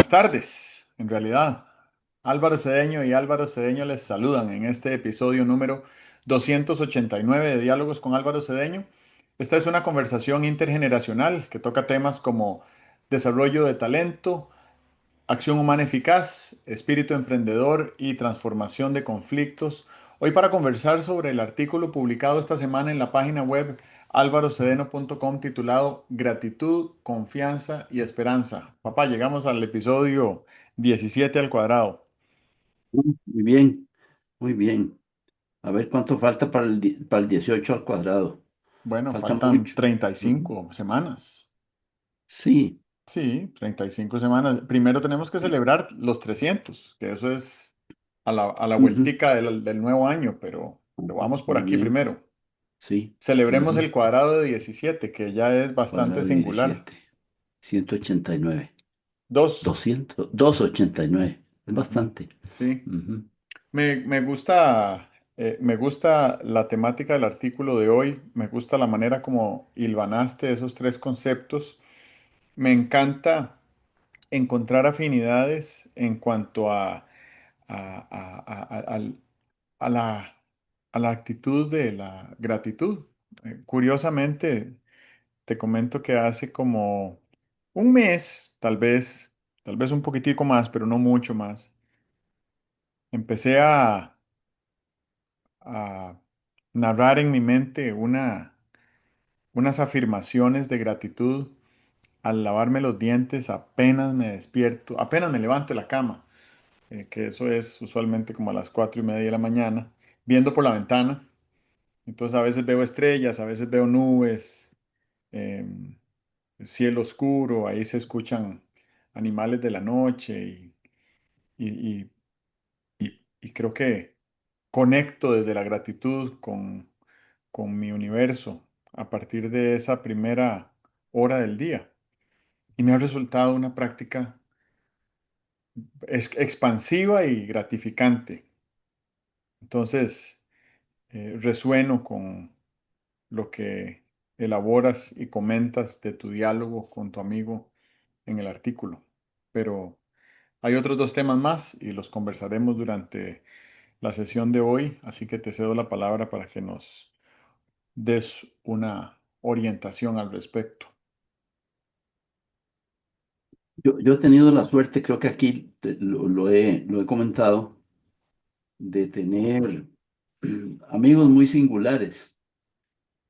Buenas tardes, en realidad. Álvaro Cedeño y Álvaro Cedeño les saludan en este episodio número 289 de Diálogos con Álvaro Cedeño. Esta es una conversación intergeneracional que toca temas como desarrollo de talento, acción humana eficaz, espíritu emprendedor y transformación de conflictos. Hoy para conversar sobre el artículo publicado esta semana en la página web alvarocedeno.com titulado Gratitud, confianza y esperanza. Papá, llegamos al episodio 17 al cuadrado. Muy bien, muy bien. A ver cuánto falta para para el 18 al cuadrado. Bueno, Falta faltan mucho. treinta y Ujú. cinco semanas. Sí. Sí, 35 semanas. Primero tenemos que celebrar los 300, que eso es a la Ujú. vueltica del nuevo año, pero vamos por Muy aquí bien. primero. Sí. Celebremos Ujú. el cuadrado de 17, que ya es bastante Cuadrado de singular. 17. 189. Dos. 289. Es Ujú. bastante. Sí. Ujú. Me gusta la temática del artículo de hoy. Me gusta la manera como hilvanaste esos tres conceptos. Me encanta encontrar afinidades en cuanto a- al- a la, a la actitud de la gratitud. Curiosamente, te comento que hace como un mes, tal vez un poquitico más, pero no mucho más, empecé a narrar en mi mente unas afirmaciones de gratitud al lavarme los dientes apenas me despierto, apenas me levanto de la cama, que eso es usualmente como a las 4:30 de la mañana, viendo por la ventana. Entonces a veces veo estrellas, a veces veo nubes, em, cielo oscuro, ahí se escuchan animales de la noche y- y- y creo que conecto desde la gratitud con mi universo a partir de esa primera hora del día. Y me ha resultado una práctica expansiva y gratificante. Entonces, resueno con lo que elaboras y comentas de tu diálogo con tu amigo en el artículo. Pero hay otros dos temas más y los conversaremos durante la sesión de hoy, así que te cedo la palabra para que nos des una orientación al respecto. Yo he tenido la suerte, creo que aquí lo he comentado, de tener amigos muy singulares.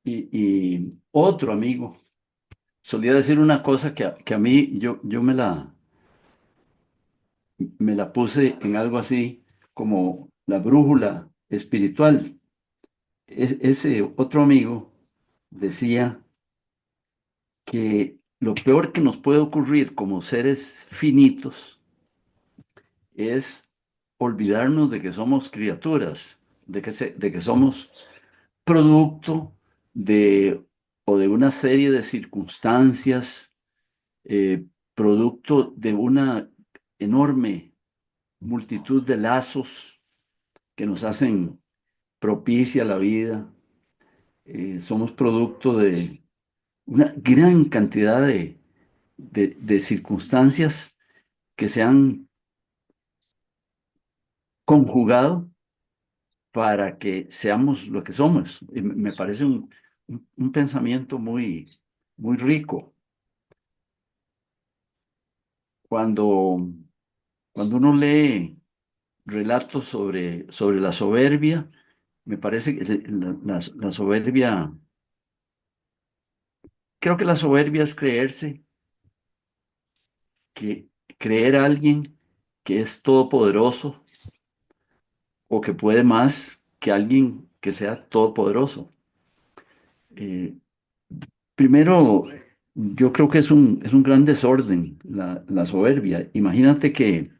Y otro amigo solía decir una cosa que a mí yo me la puse en algo así como la brújula espiritual. Ese otro amigo decía que lo peor que nos puede ocurrir como seres finitos es olvidarnos de que somos criaturas, de que somos producto de o de una serie de circunstancias, producto de una enorme multitud de lazos que nos hacen propicia la vida. Somos producto de una gran cantidad de circunstancias que se han conjugado para que seamos lo que somos. Y me parece un pensamiento muy rico. Cuando, cuando uno lee relatos sobre la soberbia, me parece que la soberbia, creo que la soberbia es que creer a alguien que es todopoderoso o que puede más que alguien que sea todopoderoso. Eh, Primero, yo creo que es un gran desorden la soberbia. Imagínate que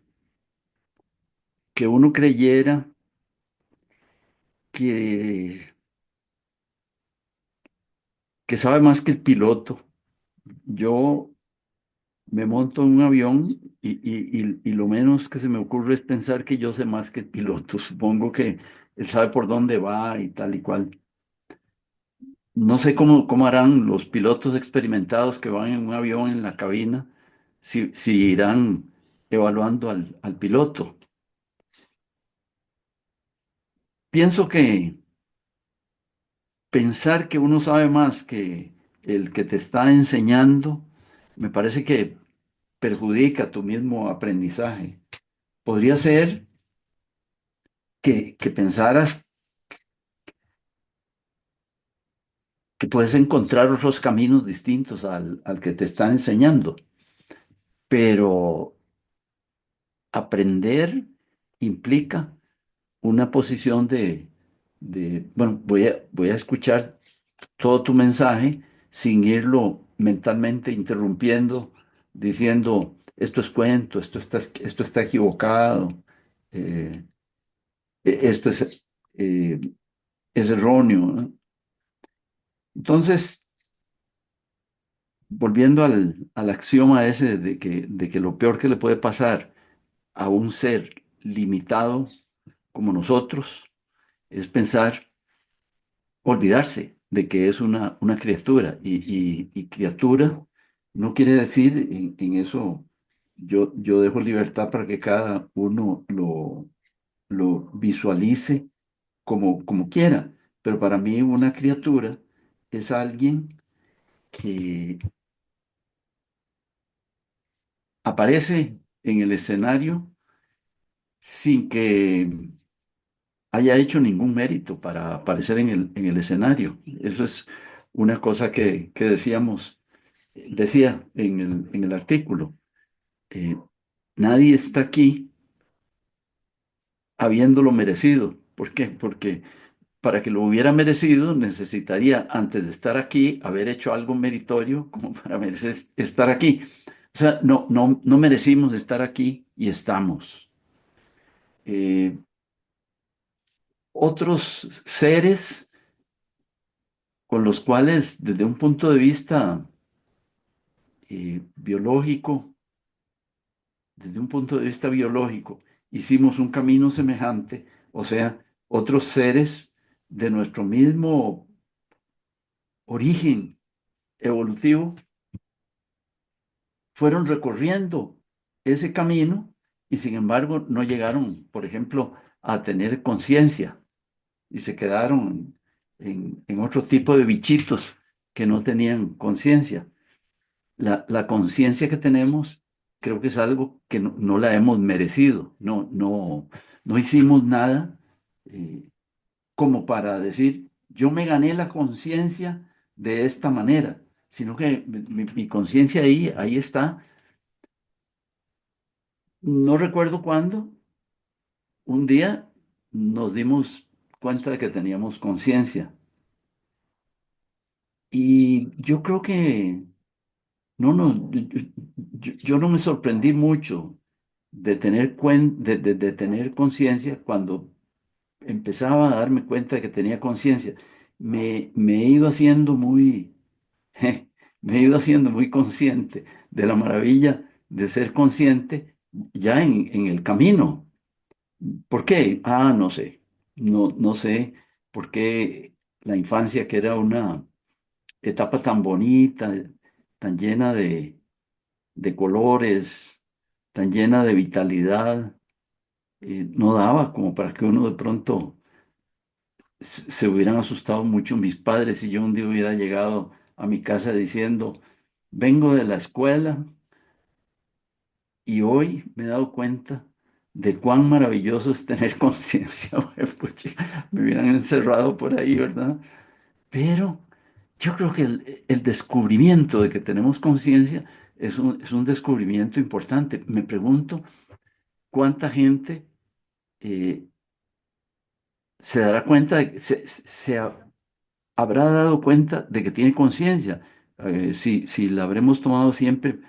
uno creyera que, que sabe más que el piloto. Yo me monto en un avión y lo menos que se me ocurre es pensar que yo sé más que el piloto. Supongo que él sabe por dónde va y tal y cual. No sé cómo harán los pilotos experimentados que van en un avión en la cabina, si irán. evaluando al piloto. Pienso que pensar que uno sabe más que el que te está enseñando, me parece que perjudica tu mismo aprendizaje. Podría ser que pensaras que puedes encontrar otros caminos distintos al que te están enseñando, pero aprender implica una posición bueno, voy a escuchar todo tu mensaje sin irlo mentalmente interrumpiendo, diciendo, esto es cuento, esto está equivocado, eh, esto eh, es erróneo, ¿no? Entonces, volviendo al axioma ese de que lo peor que le puede pasar a un ser limitado como nosotros es pensar, olvidarse de que es una criatura. Y criatura no quiere decir en eso, yo dejo libertad para que cada uno lo visualice como quiera. Pero para mí una criatura es alguien que aparece en el escenario sin que haya hecho ningún mérito para aparecer en el escenario. Eso es una cosa que decía en el artículo. eh, Nadie está aquí habiéndolo merecido. ¿Por qué? Porque para que lo hubiera merecido necesitaría, antes de estar aquí, haber hecho algo meritorio como para merecer estar aquí. O sea, no merecimos estar aquí y estamos. Eh, Otros seres con los cuales, desde un punto de vista biológico, hicimos un camino semejante, o sea, otros seres de nuestro mismo origen evolutivo fueron recorriendo ese camino y sin embargo no llegaron, por ejemplo, a tener conciencia y se quedaron en otro tipo de bichitos que no tenían conciencia. La conciencia que tenemos creo que es algo que no la hemos merecido, no hicimos nada eh, como para decir, yo me gané la conciencia de esta manera, sino que mi conciencia ahí está. No recuerdo cuándo, un día nos dimos cuenta de que teníamos conciencia. Y yo creo que no, yo no me sorprendí mucho de tener conciencia cuando empezaba a darme cuenta de que tenía conciencia. Me he ido haciendo muy, me he ido haciendo muy consciente de la maravilla de ser consciente ya en el camino. ¿Por qué? No sé. No sé por qué la infancia, que era una etapa tan bonita, tan llena de colores, tan llena de vitalidad, no daba como para que uno de pronto se hubieran asustado mucho mis padres si yo un día hubiera llegado a mi casa diciendo, vengo de la escuela y hoy me he dado cuenta de cuán maravilloso es tener conciencia. Pucha, me hubieran encerrado por ahí, ¿verdad? Pero yo creo que el descubrimiento de que tenemos conciencia es un descubrimiento importante. Me pregunto cuánta gente eh, se dará cuenta, habrá dado cuenta de que tiene conciencia. Si la habremos tomado siempre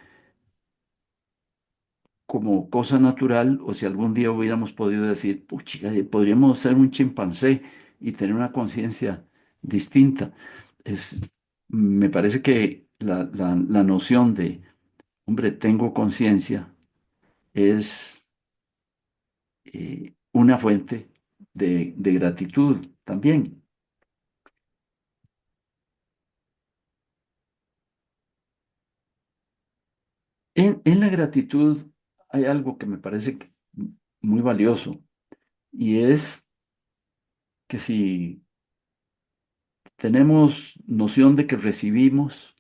como cosa natural, o si algún día hubiéramos podido decir, puchica, podríamos ser un chimpancé y tener una conciencia distinta. Es, Me parece que la noción de, hombre, tengo conciencia, es una fuente de gratitud también. En la gratitud hay algo que me parece muy valioso y es que si tenemos noción de que recibimos,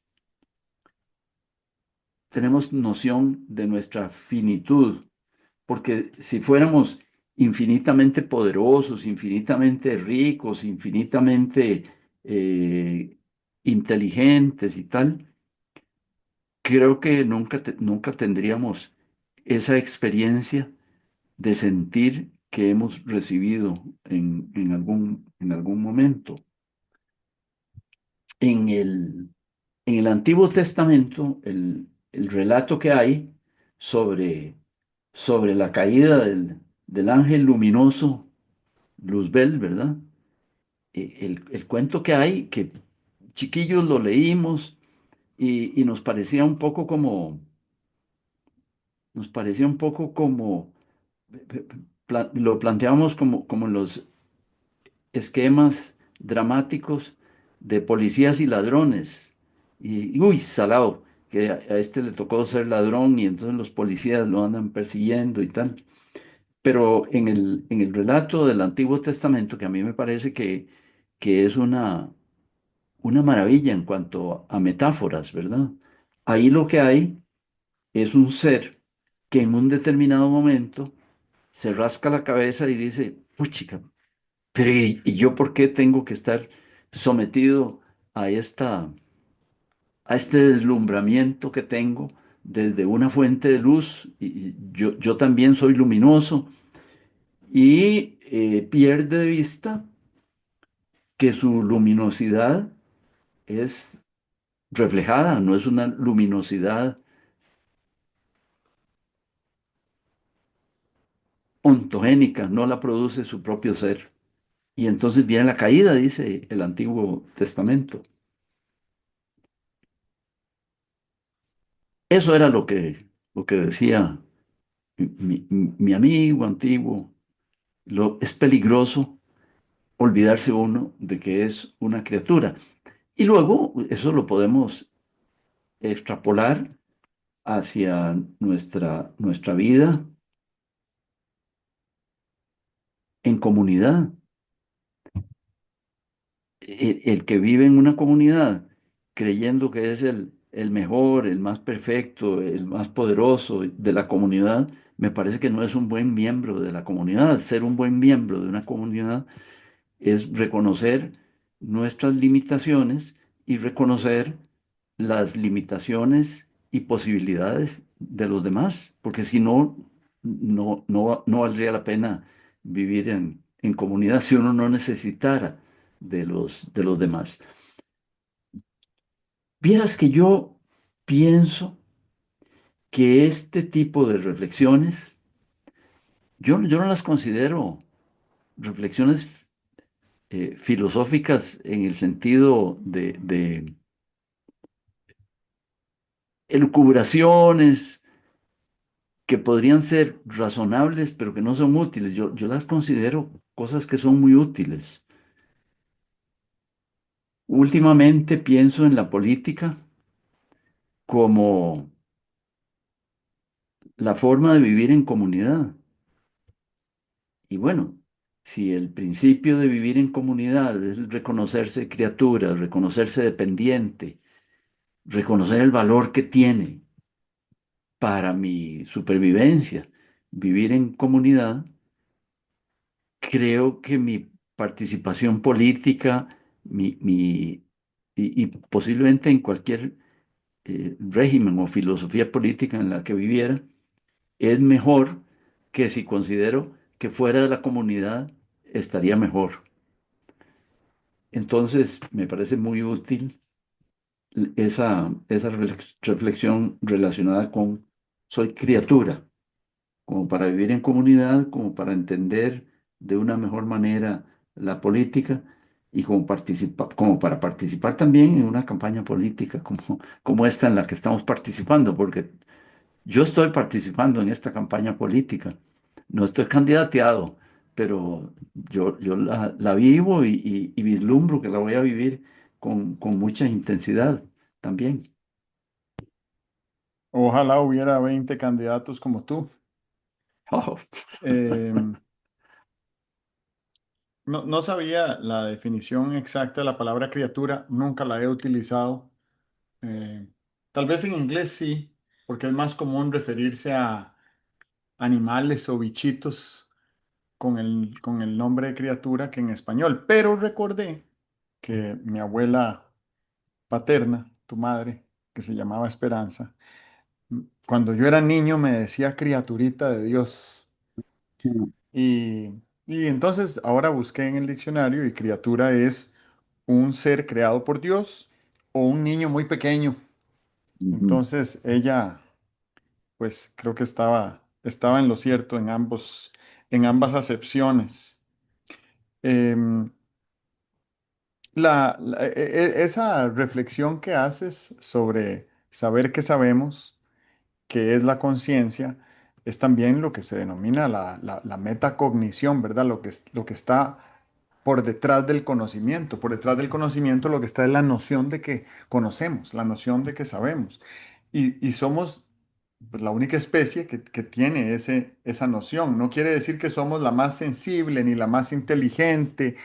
tenemos noción de nuestra finitud, porque si fuéramos infinitamente poderosos, infinitamente ricos, infinitamente eh, inteligentes y tal, creo que nunca tendríamos esa experiencia de sentir que hemos recibido en algún momento. En en el Antiguo Testamento, el relato que hay sobre la caída del ángel luminoso, Luzbel, ¿verdad? El cuento que hay, que chiquillos lo leímos y nos parecía un poco como, lo planteamos como en los esquemas dramáticos de policías y ladrones. Y uy, salado, que a este le tocó ser ladrón y entonces los policías lo andan persiguiendo y tal. Pero en el relato del Antiguo Testamento, que a mí me parece que es una maravilla en cuanto a metáforas, ¿verdad? Ahí lo que hay es un ser que en un determinado momento se rasca la cabeza y dice, puchica, pero ¿y yo por qué tengo que estar sometido a a este deslumbramiento que tengo desde una fuente de luz? Y yo también soy luminoso y pierde de vista que su luminosidad es reflejada, no es una luminosidad ontogénica, no la produce su propio ser. Y entonces viene la caída, dice el Antiguo Testamento. Eso era lo que decía mi amigo antiguo. Es peligroso olvidarse uno de que es una criatura. Y luego eso lo podemos extrapolar hacia nuestra vida en comunidad. El que vive en una comunidad creyendo que es el mejor, el más perfecto, el más poderoso de la comunidad, me parece que no es un buen miembro de la comunidad. Ser un buen miembro de una comunidad es reconocer nuestras limitaciones y reconocer las limitaciones y posibilidades de los demás, porque si no, no valdría la pena vivir en comunidad si uno no necesitara de los demás. Vieras que yo pienso que este tipo de reflexiones, yo no las considero reflexiones filosóficas en el sentido de elucubraciones que podrían ser razonables, pero que no son útiles. Yo las considero cosas que son muy útiles. Últimamente pienso en la política como la forma de vivir en comunidad. Y bueno, si el principio de vivir en comunidad es reconocerse criatura, reconocerse dependiente, reconocer el valor que tiene para mi supervivencia, vivir en comunidad, creo que mi participación política, y posiblemente en cualquier régimen o filosofía política en la que viviera, es mejor que si considero que fuera de la comunidad estaría mejor. Entonces, me parece muy útil esa reflexión relacionada con soy criatura, como para vivir en comunidad, como para entender de una mejor manera la política y como para participar también en una campaña política como esta en la que estamos participando, porque yo estoy participando en esta campaña política, no estoy candidateado, pero yo la vivo y vislumbro que la voy a vivir con mucha intensidad también. Ojalá hubiera 20 candidatos como tú. Oh, Em, no sabía la definición exacta de la palabra criatura, nunca la he utilizado. Eh, Tal vez en inglés sí, porque es más común referirse a animales o bichitos con el nombre de criatura que en español. Pero recordé que mi abuela paterna, tu madre, que se llamaba Esperanza, cuando yo era niño me decía criaturita de Dios. mm, Y, y entonces ahora busqué en el diccionario y criatura es un ser creado por Dios o un niño muy pequeño. ujú. Entonces ella, pues creo que estaba en lo cierto en ambas acepciones. Em, esa reflexión que haces sobre saber que sabemos, que es la conciencia, es también lo que se denomina la metacognición, ¿verdad? Lo que está por detrás del conocimiento. Por detrás del conocimiento lo que está es la noción de que conocemos, la noción de que sabemos. Y somos pues, la única especie que tiene esa noción. No quiere decir que somos la más sensible, ni la más inteligente,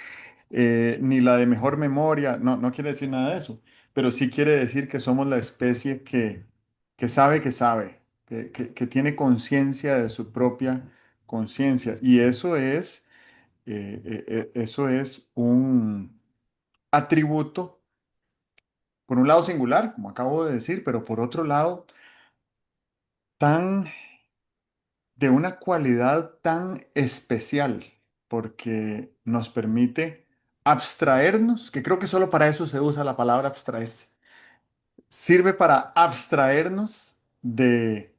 ni la de mejor memoria. No quiere decir nada de eso. Pero sí quiere decir que somos la especie que sabe, que tiene conciencia de su propia conciencia. Y eso es un atributo, por un lado singular, como acabo de decir, pero por otro lado, tan de una cualidad tan especial, porque nos permite abstraernos, que creo que solo para eso se usa la palabra abstraerse. Sirve para abstraernos de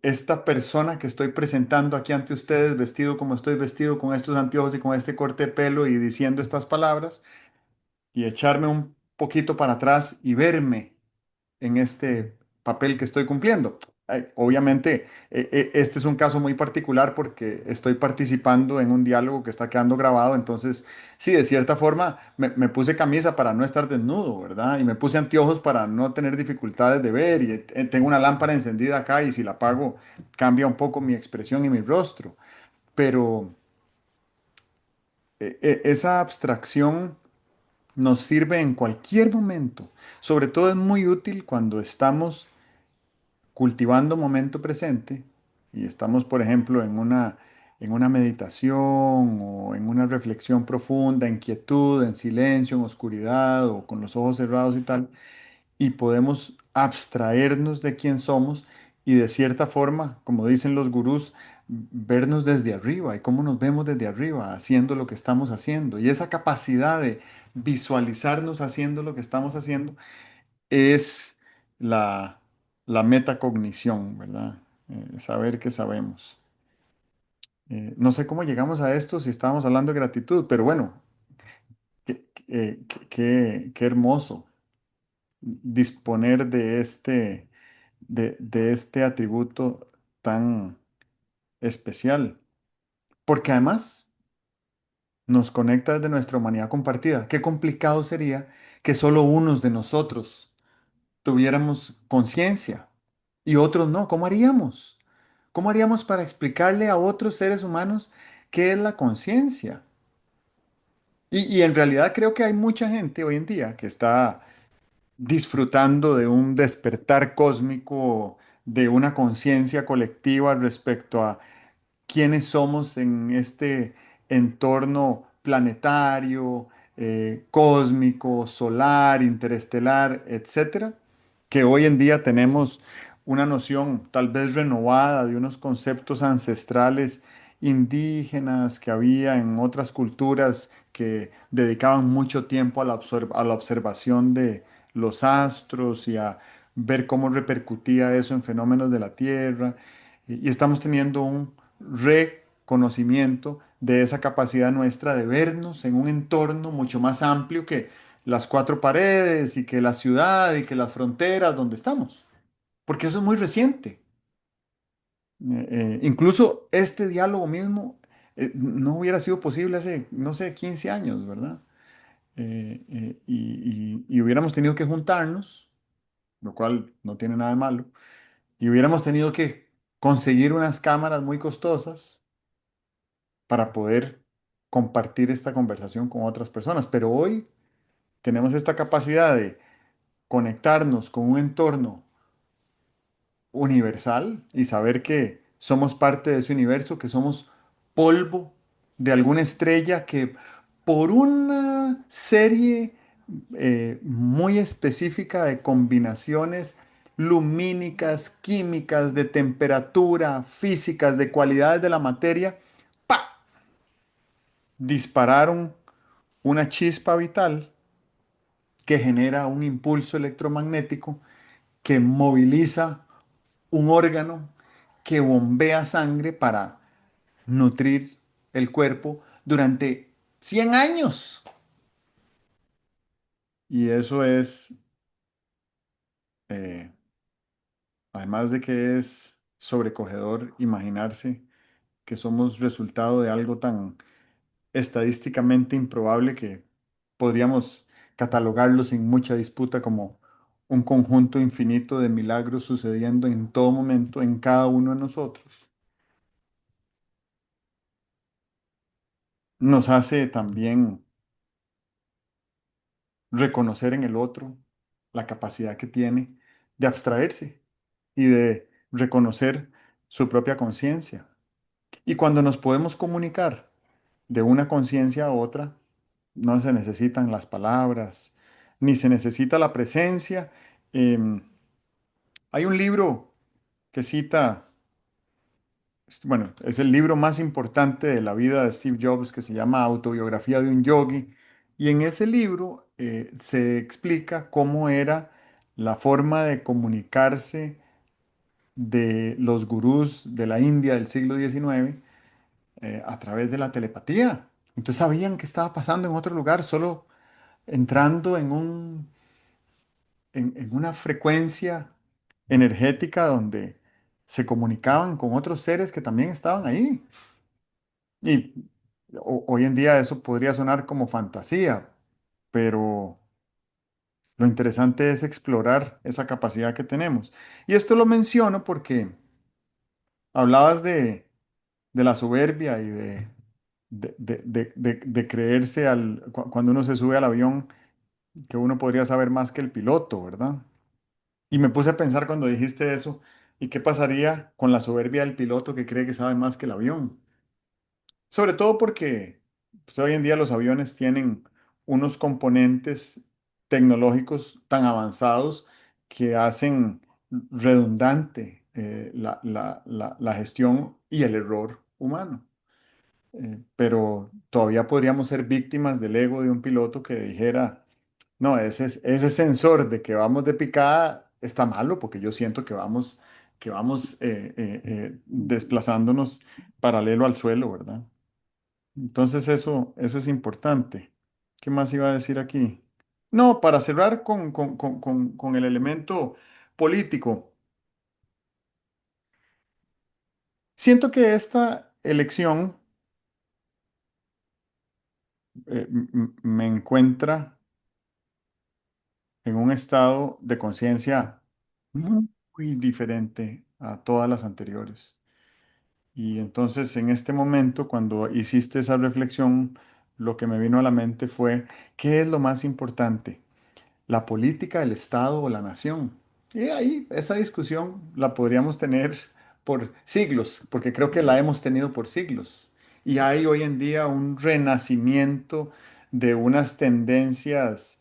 esta persona que estoy presentando aquí ante ustedes, vestido como estoy vestido, con estos anteojos y con este corte de pelo y diciendo estas palabras, y echarme un poquito para atrás y verme en este papel que estoy cumpliendo. Obviamente, este es un caso muy particular porque estoy participando en un diálogo que está quedando grabado, entonces, sí, de cierta forma, me puse camisa para no estar desnudo, ¿verdad? Y me puse anteojos para no tener dificultades de ver, y tengo una lámpara encendida acá y si la apago, cambia un poco mi expresión y mi rostro, pero esa abstracción nos sirve en cualquier momento. Sobre todo es muy útil cuando estamos cultivando momento presente y estamos, por ejemplo, en una meditación o en una reflexión profunda, en quietud, en silencio, en oscuridad o con los ojos cerrados y tal, y podemos abstraernos de quién somos y de cierta forma, como dicen los gurús, vernos desde arriba y cómo nos vemos desde arriba, haciendo lo que estamos haciendo. Y esa capacidad de visualizarnos haciendo lo que estamos haciendo es la, la metacognición, ¿verdad? Saber que sabemos. No sé cómo llegamos a esto si estábamos hablando de gratitud, pero bueno, qué hermoso disponer de este atributo tan especial, porque además nos conecta desde nuestra humanidad compartida. Qué complicado sería que solo unos de nosotros tuviéramos conciencia y otros no. ¿Cómo haríamos? ¿Cómo haríamos para explicarle a otros seres humanos qué es la conciencia? Y en realidad creo que hay mucha gente hoy en día que está disfrutando de un despertar cósmico, de una conciencia colectiva respecto a quiénes somos en este entorno planetario, cósmico, solar, interestelar, etcétera, que hoy en día tenemos una noción tal vez renovada de unos conceptos ancestrales indígenas que había en otras culturas que dedicaban mucho tiempo a a la observación de los astros y a ver cómo repercutía eso en fenómenos de la Tierra. Y estamos teniendo un reconocimiento de esa capacidad nuestra de vernos en un entorno mucho más amplio que las cuatro paredes y que la ciudad y que las fronteras donde estamos, porque eso es muy reciente. Incluso este diálogo mismo no hubiera sido posible hace, no sé, 15 años, ¿verdad? Y hubiéramos tenido que juntarnos, lo cual no tiene nada de malo, y hubiéramos tenido que conseguir unas cámaras muy costosas para poder compartir esta conversación con otras personas. Pero hoy tenemos esta capacidad de conectarnos con un entorno universal y saber que somos parte de ese universo, que somos polvo de alguna estrella que por una serie muy específica de combinaciones lumínicas, químicas, de temperatura, físicas, de cualidades de la materia, ¡pa! Dispararon una chispa vital que genera un impulso electromagnético que moviliza un órgano que bombea sangre para nutrir el cuerpo durante 100 años. Y eso es, eh, además de que es sobrecogedor imaginarse que somos resultado de algo tan estadísticamente improbable que podríamos catalogarlo sin mucha disputa como un conjunto infinito de milagros sucediendo en todo momento en cada uno de nosotros, nos hace también reconocer en el otro la capacidad que tiene de abstraerse y de reconocer su propia conciencia. Y cuando nos podemos comunicar de una conciencia a otra, no se necesitan las palabras, ni se necesita la presencia. Em, Hay un libro que cita, bueno, es el libro más importante de la vida de Steve Jobs, que se llama Autobiografía de un Yogi, y en ese libro se explica cómo era la forma de comunicarse de los gurús de la India del siglo XIX a través de la telepatía. Entonces sabían qué estaba pasando en otro lugar, solo entrando en una frecuencia energética donde se comunicaban con otros seres que también estaban ahí. Y hoy en día eso podría sonar como fantasía, pero lo interesante es explorar esa capacidad que tenemos. Y esto lo menciono porque hablabas de la soberbia y de creerse cuando uno se sube al avión que uno podría saber más que el piloto, ¿verdad? Y me puse a pensar cuando dijiste eso, ¿y qué pasaría con la soberbia del piloto que cree que sabe más que el avión? Sobre todo porque pues, hoy en día los aviones tienen unos componentes tecnológicos tan avanzados que hacen redundante la gestión y el error humano. Pero todavía podríamos ser víctimas del ego de un piloto que dijera, no, ese sensor de que vamos de picada está malo porque yo siento que vamos desplazándonos paralelo al suelo, ¿verdad? Entonces eso es importante. ¿Qué más iba a decir aquí? No, para cerrar con el elemento político, siento que esta elección me encuentra en un estado de conciencia muy diferente a todas las anteriores. Y entonces en este momento, cuando hiciste esa reflexión, lo que me vino a la mente fue, ¿qué es lo más importante? ¿La política, el Estado o la nación? Y ahí esa discusión la podríamos tener por siglos, porque creo que la hemos tenido por siglos. Y hay hoy en día un renacimiento de unas tendencias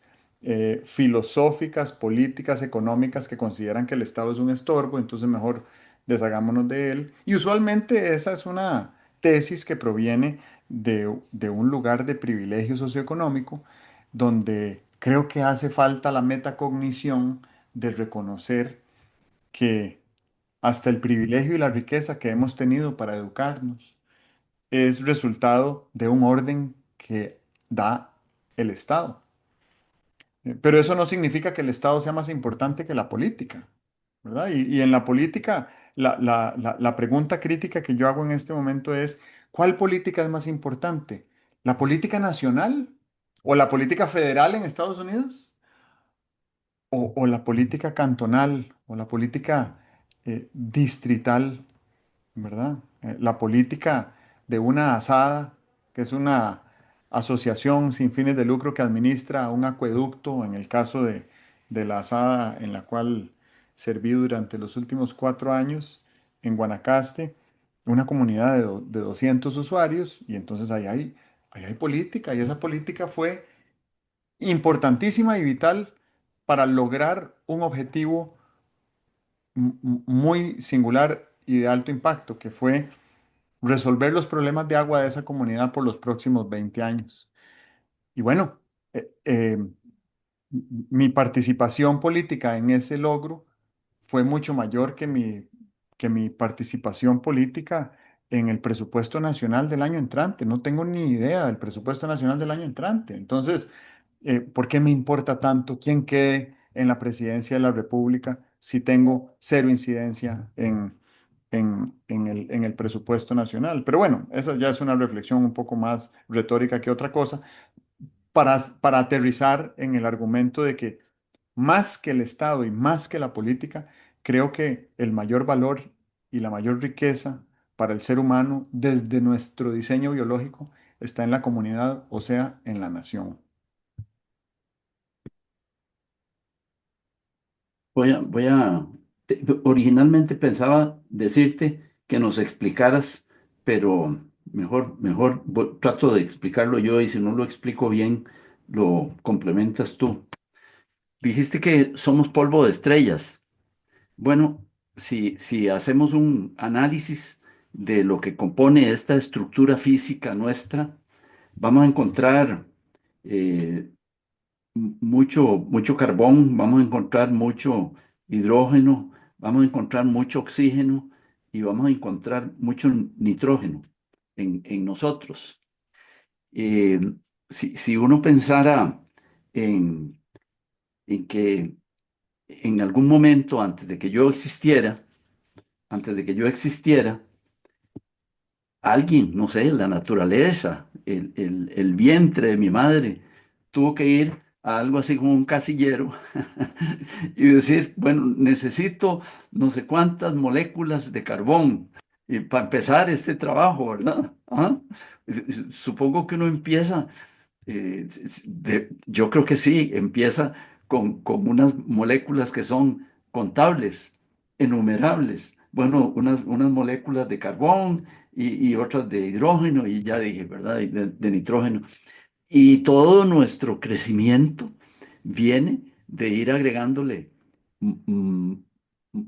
filosóficas, políticas, económicas que consideran que el Estado es un estorbo, entonces mejor deshagámonos de él. Y usualmente esa es una tesis que proviene de un lugar de privilegio socioeconómico donde creo que hace falta la metacognición de reconocer que hasta el privilegio y la riqueza que hemos tenido para educarnos es resultado de un orden que da el Estado. Pero eso no significa que el Estado sea más importante que la política, ¿verdad? Y en la política, la pregunta crítica que yo hago en este momento es, ¿cuál política es más importante? ¿La política nacional o la política federal en Estados Unidos? O la política cantonal o la política distrital ¿verdad? La política de una ASADA, que es una asociación sin fines de lucro que administra un acueducto, en el caso de la ASADA en la cual serví durante los últimos 4 años en Guanacaste, una comunidad de 200 usuarios, y entonces ahí hay política, y esa política fue importantísima y vital para lograr un objetivo muy singular y de alto impacto, que fue resolver los problemas de agua de esa comunidad por los próximos 20 años. Y bueno, eh, eh, mi participación política en ese logro fue mucho mayor que mi participación política en el presupuesto nacional del año entrante. No tengo ni idea del presupuesto nacional del año entrante. Entonces, ¿por qué me importa tanto quién quede en la presidencia de la República si tengo cero incidencia en el presupuesto nacional? Pero bueno, esa ya es una reflexión un poco más retórica que otra cosa para aterrizar en el argumento de que más que el Estado y más que la política, creo que el mayor valor y la mayor riqueza para el ser humano desde nuestro diseño biológico está en la comunidad, o sea, en la nación. Originalmente pensaba decirte que nos explicaras, pero mejor trato de explicarlo yo y si no lo explico bien, lo complementas tú. Dijiste que somos polvo de estrellas. Bueno, si hacemos un análisis de lo que compone esta estructura física nuestra, vamos a encontrar eh, mucho carbón, vamos a encontrar mucho hidrógeno, vamos a encontrar mucho oxígeno y vamos a encontrar mucho nitrógeno en nosotros. Eh, si uno pensara en, en que en algún momento antes de que yo existiera, alguien, no sé, la naturaleza, el vientre de mi madre, tuvo que ir a algo así como un casillero y decir, bueno, necesito no sé cuántas moléculas de carbón y para empezar este trabajo, ¿verdad? ¿Ah? Supongo que uno empieza yo creo que sí, empieza con unas moléculas que son contables, enumerables. Bueno, unas moléculas de carbón y otras de hidrógeno, y ya dije, ¿verdad? Y de nitrógeno. Y todo nuestro crecimiento viene de ir agregándole mm, mm,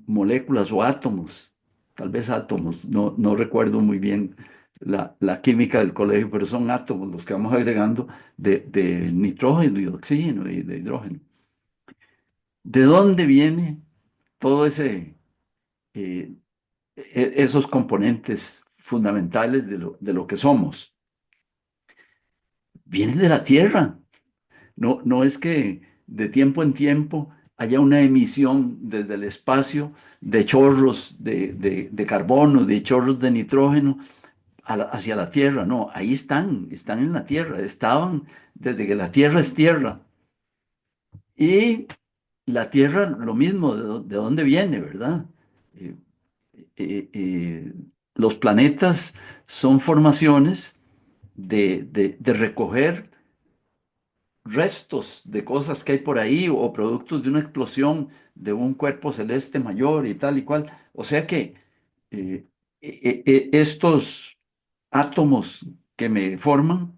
moléculas o átomos, tal vez átomos, no recuerdo muy bien la química del colegio, pero son átomos los que vamos agregando de nitrógeno y de oxígeno y de hidrógeno. ¿De dónde viene todo eh, esos componentes fundamentales de lo que somos? Vienen de la Tierra. No es que de tiempo en tiempo haya una emisión desde el espacio de chorros de carbono, de chorros de nitrógeno hacia la Tierra. No, ahí están en la Tierra, estaban desde que la Tierra es Tierra. Y la Tierra, lo mismo, de dónde viene, ¿verdad? Eh, eh, eh, los planetas son formaciones de recoger restos de cosas que hay por ahí o productos de una explosión de un cuerpo celeste mayor y tal y cual. O sea que estos átomos que me forman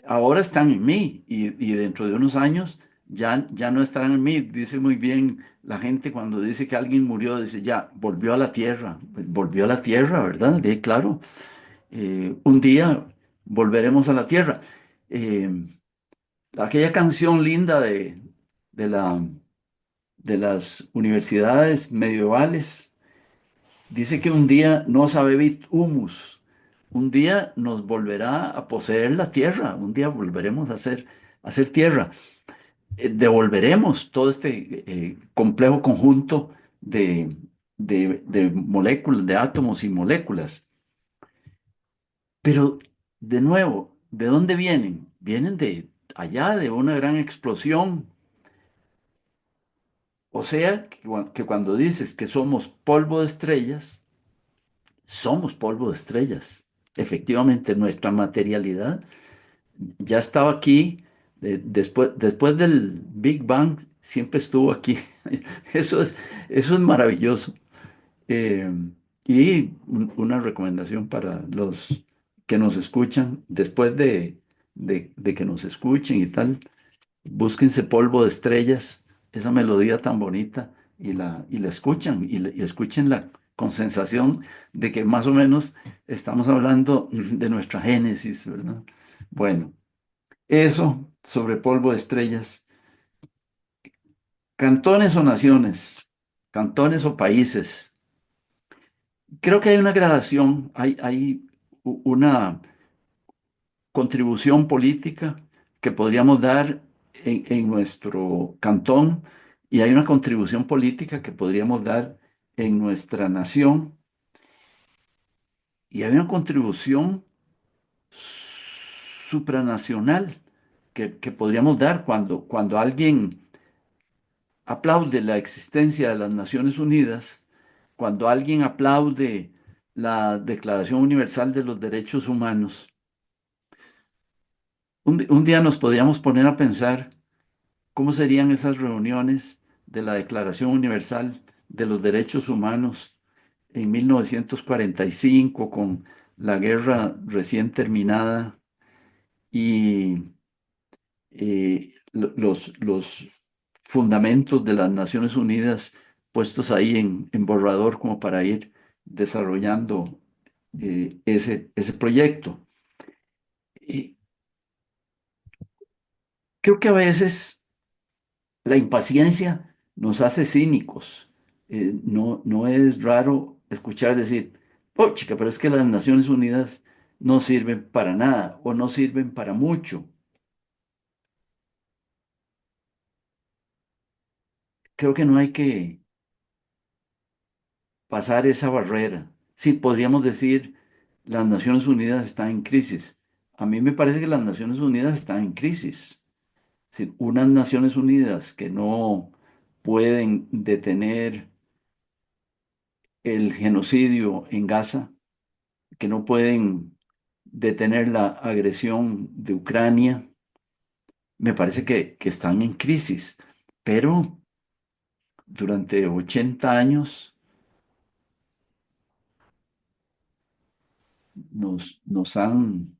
ahora están en mí y dentro de unos años ya no estarán en mí. Dice muy bien la gente cuando dice que alguien murió, dice ya, volvió a la tierra. Pues volvió a la tierra, ¿verdad? Claro, un día volveremos a la tierra. Eh, Aquella canción linda de de las universidades medievales dice que un día nos habebit humus, un día nos volverá a poseer la tierra, un día volveremos a ser tierra. Devolveremos todo este complejo conjunto de moléculas, de átomos y moléculas. Pero, de nuevo, ¿de dónde vienen? Vienen de allá, de una gran explosión. O sea, que cuando dices que somos polvo de estrellas, somos polvo de estrellas. Efectivamente, nuestra materialidad ya estaba aquí, después del Big Bang, siempre estuvo aquí. Eso es, eso es maravilloso. Eh, y una recomendación para los que nos escuchan, después de que nos escuchen y tal, búsquense polvo de estrellas, esa melodía tan bonita, y la escuchan, y escúchenla con sensación de que más o menos estamos hablando de nuestra génesis, ¿verdad? Bueno, eso sobre polvo de estrellas. Cantones o naciones, cantones o países. Creo que hay una gradación, hay una contribución política que podríamos dar en nuestro cantón y hay una contribución política que podríamos dar en nuestra nación y hay una contribución supranacional que podríamos dar cuando alguien aplaude la existencia de las Naciones Unidas, cuando alguien aplaude la Declaración Universal de los Derechos Humanos. Un día nos podríamos poner a pensar cómo serían esas reuniones de la Declaración Universal de los Derechos Humanos en 1945 con la guerra recién terminada y los fundamentos de las Naciones Unidas puestos ahí en borrador como para ir desarrollando ese proyecto. Y creo que a veces la impaciencia nos hace cínicos. No es raro escuchar decir, oh, chica, pero es que las Naciones Unidas no sirven para nada o no sirven para mucho. Creo que no hay que pasar esa barrera. Sí, podríamos decir, las Naciones Unidas están en crisis. A mí me parece que las Naciones Unidas están en crisis. Sí, unas Naciones Unidas que no pueden detener el genocidio en Gaza, que no pueden detener la agresión de Ucrania, me parece que están en crisis. Pero durante 80 años nos han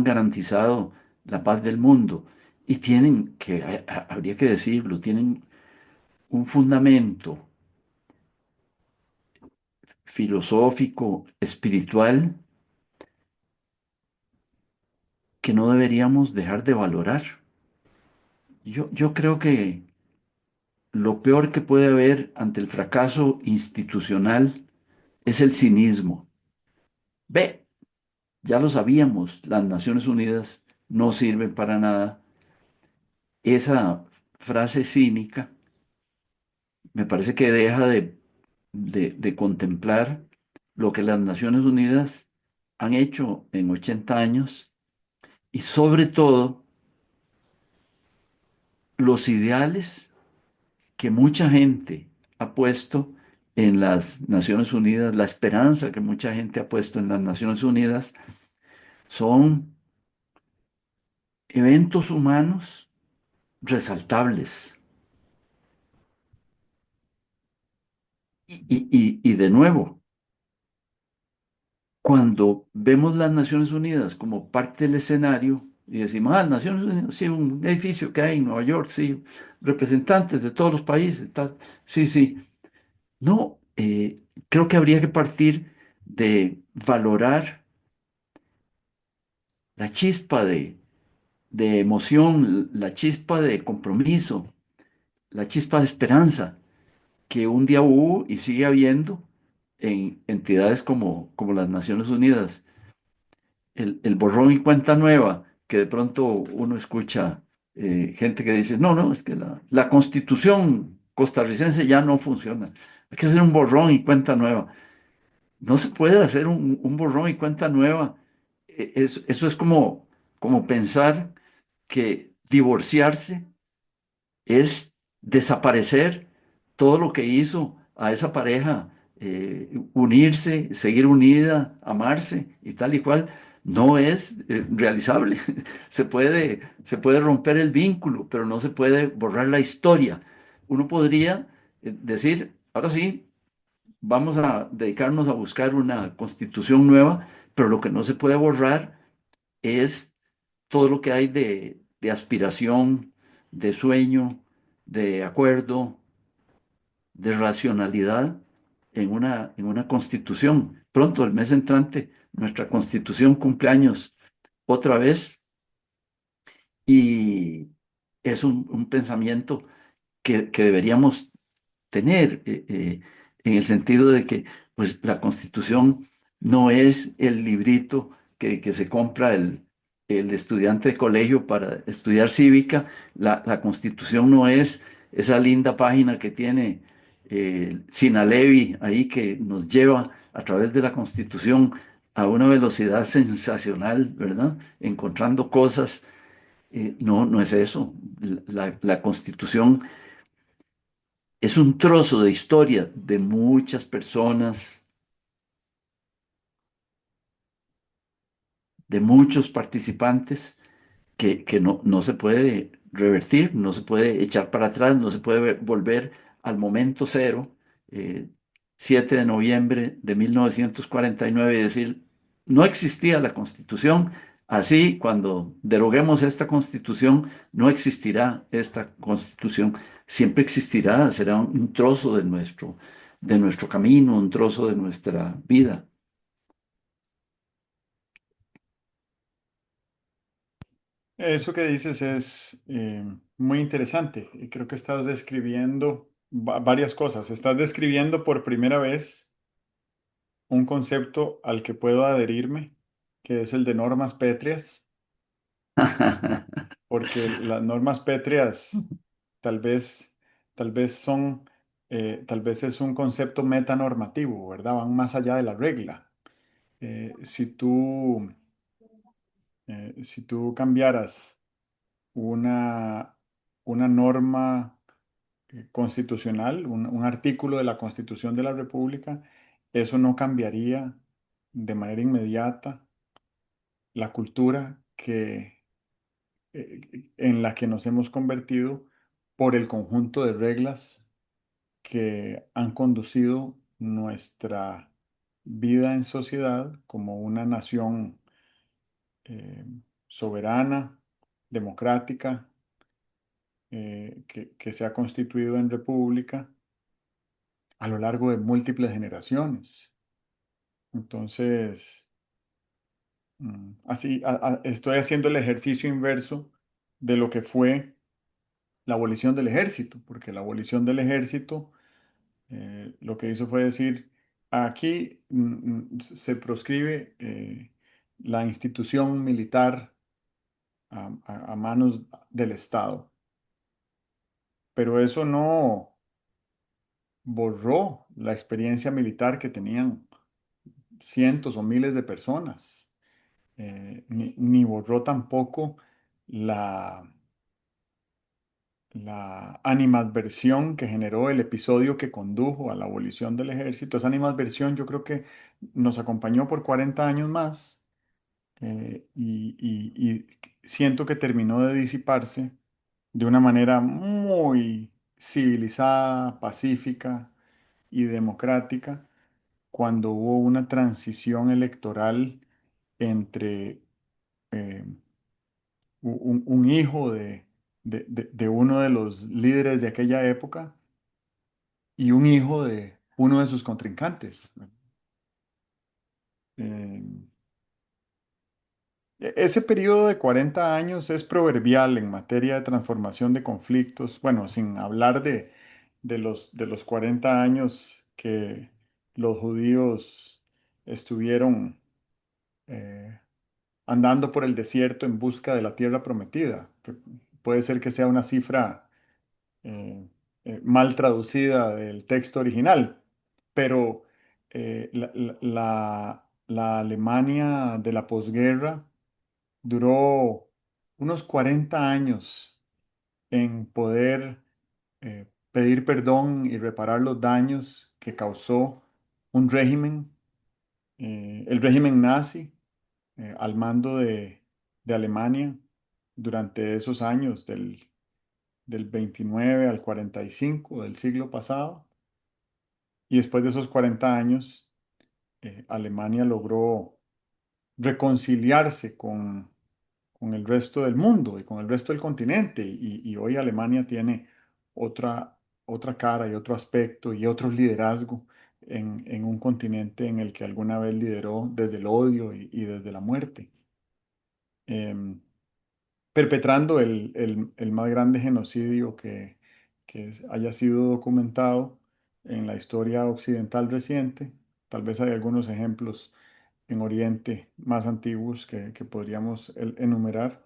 garantizado la paz del mundo y tienen, habría que decirlo, tienen un fundamento filosófico, espiritual, que no deberíamos dejar de valorar. Yo creo que lo peor que puede haber ante el fracaso institucional es el cinismo. Ve, ya lo sabíamos, las Naciones Unidas no sirven para nada. Esa frase cínica me parece que deja de contemplar lo que las Naciones Unidas han hecho en 80 años y sobre todo los ideales que mucha gente ha puesto en las Naciones Unidas, la esperanza que mucha gente ha puesto en las Naciones Unidas, son eventos humanos resaltables. Y de nuevo, cuando vemos las Naciones Unidas como parte del escenario y decimos, ah, Naciones Unidas, sí, un edificio que hay en Nueva York, sí, representantes de todos los países, tal, sí, sí. No, creo que habría que partir de valorar la chispa de emoción, la chispa de compromiso, la chispa de esperanza que un día hubo y sigue habiendo en entidades como las Naciones Unidas. El borrón y cuenta nueva, que de pronto uno escucha gente que dice, no, no, es que la constitución costarricense ya no funciona. Hay que hacer un borrón y cuenta nueva. No se puede hacer un borrón y cuenta nueva. Eso es como pensar que divorciarse es desaparecer todo lo que hizo a esa pareja unirse, seguir unida, amarse y tal y cual, no es realizable. Se puede romper el vínculo, pero no se puede borrar la historia. Uno podría decir, ahora sí, vamos a dedicarnos a buscar una constitución nueva, pero lo que no se puede borrar es todo lo que hay de aspiración, de sueño, de acuerdo, de racionalidad en una constitución. Pronto, el mes entrante, nuestra constitución cumple años otra vez y es un pensamiento que deberíamos tener, en el sentido de que pues, la Constitución no es el librito que se compra el estudiante de colegio para estudiar cívica. La Constitución no es esa linda página que tiene Sinalevi ahí que nos lleva a través de la Constitución a una velocidad sensacional, ¿verdad? Encontrando cosas. No, no es eso. La Constitución es un trozo de historia de muchas personas, de muchos participantes, que no se puede revertir, no se puede echar para atrás, no se puede volver al momento cero, eh, 7 de noviembre de 1949, y decir, no existía la Constitución, así cuando deroguemos esta Constitución, no existirá esta Constitución, siempre existirá, será un trozo de nuestro camino, un trozo de nuestra vida. Eso que dices es muy interesante y creo que estás describiendo varias cosas. Estás describiendo por primera vez un concepto al que puedo adherirme, que es el de normas pétreas, porque las normas pétreas tal vez, tal vez son, tal vez es un concepto metanormativo, ¿verdad? Van más allá de la regla. Si tú cambiaras una, una norma constitucional, un artículo de la Constitución de la República, eso no cambiaría de manera inmediata la cultura en la que nos hemos convertido por el conjunto de reglas que han conducido nuestra vida en sociedad como una nación eh, soberana, democrática, que se ha constituido en república a lo largo de múltiples generaciones. Entonces, así estoy haciendo el ejercicio inverso de lo que fue la abolición del ejército, porque la abolición del ejército lo que hizo fue decir, aquí se proscribe la institución militar a manos del Estado, pero eso no borró la experiencia militar que tenían cientos o miles de personas, ni borró tampoco la, la animadversión que generó el episodio que condujo a la abolición del ejército. Esa animadversión yo creo que nos acompañó por 40 años más, y siento que terminó de disiparse de una manera muy civilizada, pacífica y democrática cuando hubo una transición electoral entre eh, un hijo de uno de los líderes de aquella época y un hijo de uno de sus contrincantes. Eh, Ese periodo de 40 años es proverbial en materia de transformación de conflictos, bueno, sin hablar de los 40 años que los judíos estuvieron eh, andando por el desierto en busca de la tierra prometida, que puede ser que sea una cifra eh, mal traducida del texto original, pero la Alemania de la posguerra duró unos 40 años en poder pedir perdón y reparar los daños que causó un régimen, el régimen nazi, al mando de Alemania durante esos años del 29 al 45 del siglo pasado. Y después de esos 40 años, Alemania logró reconciliarse con el resto del mundo y con el resto del continente. Y hoy Alemania tiene otra, otra cara y otro aspecto y otro liderazgo en un continente en el que alguna vez lideró desde el odio y desde la muerte, em, perpetrando el más grande genocidio que haya sido documentado en la historia occidental reciente. Tal vez hay algunos ejemplos en Oriente más antiguos que podríamos enumerar.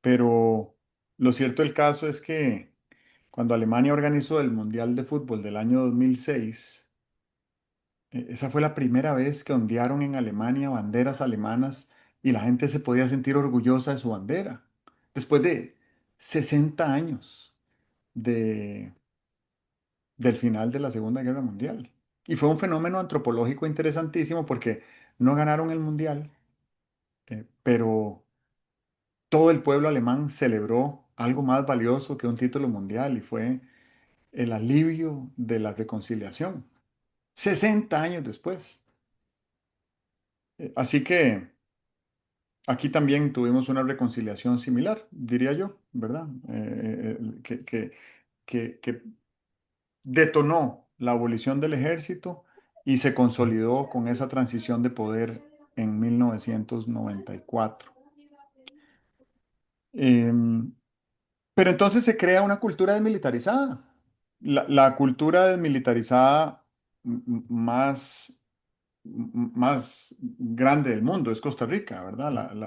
Pero lo cierto del caso es que cuando Alemania organizó el Mundial de Fútbol del año 2006, esa fue la primera vez que ondearon en Alemania banderas alemanas y la gente se podía sentir orgullosa de su bandera. Después de 60 años de, del final de la Segunda Guerra Mundial. Y fue un fenómeno antropológico interesantísimo porque no ganaron el Mundial, pero todo el pueblo alemán celebró algo más valioso que un título mundial y fue el alivio de la reconciliación, 60 años después. Así que aquí también tuvimos una reconciliación similar, diría yo, ¿verdad? Que detonó la abolición del ejército y se consolidó con esa transición de poder en 1994. Em, Pero entonces se crea una cultura desmilitarizada. La cultura desmilitarizada más grande del mundo es Costa Rica, ¿verdad?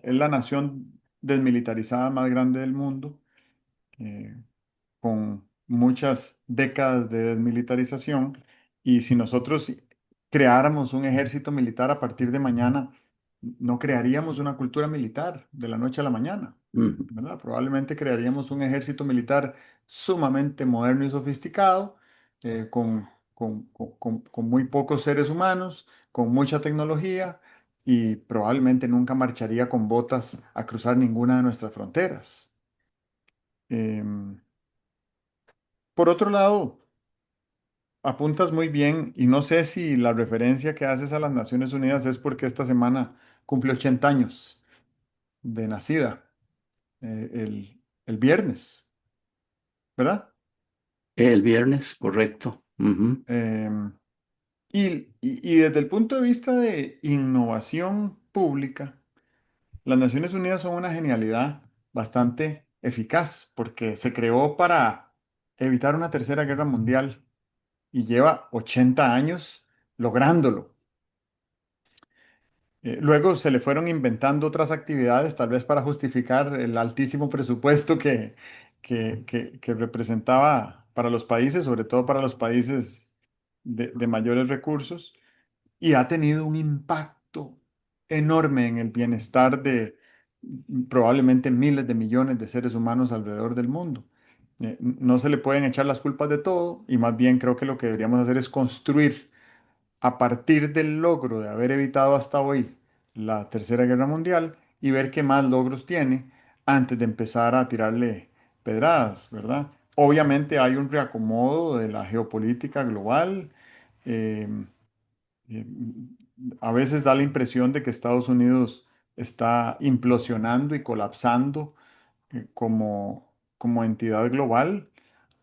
Es la nación desmilitarizada más grande del mundo, eh, con muchas décadas de desmilitarización. Y si nosotros creáramos un ejército militar a partir de mañana, no crearíamos una cultura militar de la noche a la mañana, Ujú. ¿verdad? Probablemente crearíamos un ejército militar sumamente moderno y sofisticado, con muy pocos seres humanos, con mucha tecnología y probablemente nunca marcharía con botas a cruzar ninguna de nuestras fronteras. Em, por otro lado, apuntas muy bien y no sé si la referencia que haces a las Naciones Unidas es porque esta semana cumple 80 años de nacida, el viernes, ¿verdad? El viernes, correcto. Ujú. Em, y desde el punto de vista de innovación pública, las Naciones Unidas son una genialidad bastante eficaz porque se creó para evitar una tercera guerra mundial y lleva 80 años lográndolo. Luego se le fueron inventando otras actividades, tal vez para justificar el altísimo presupuesto que representaba para los países, sobre todo para los países de mayores recursos, y ha tenido un impacto enorme en el bienestar de probablemente miles de millones de seres humanos alrededor del mundo. No se le pueden echar las culpas de todo, y más bien creo que lo que deberíamos hacer es construir a partir del logro de haber evitado hasta hoy la Tercera Guerra Mundial y ver qué más logros tiene antes de empezar a tirarle pedradas, ¿verdad? Obviamente hay un reacomodo de la geopolítica global. eh, eh, a veces da la impresión de que Estados Unidos está implosionando y colapsando como entidad global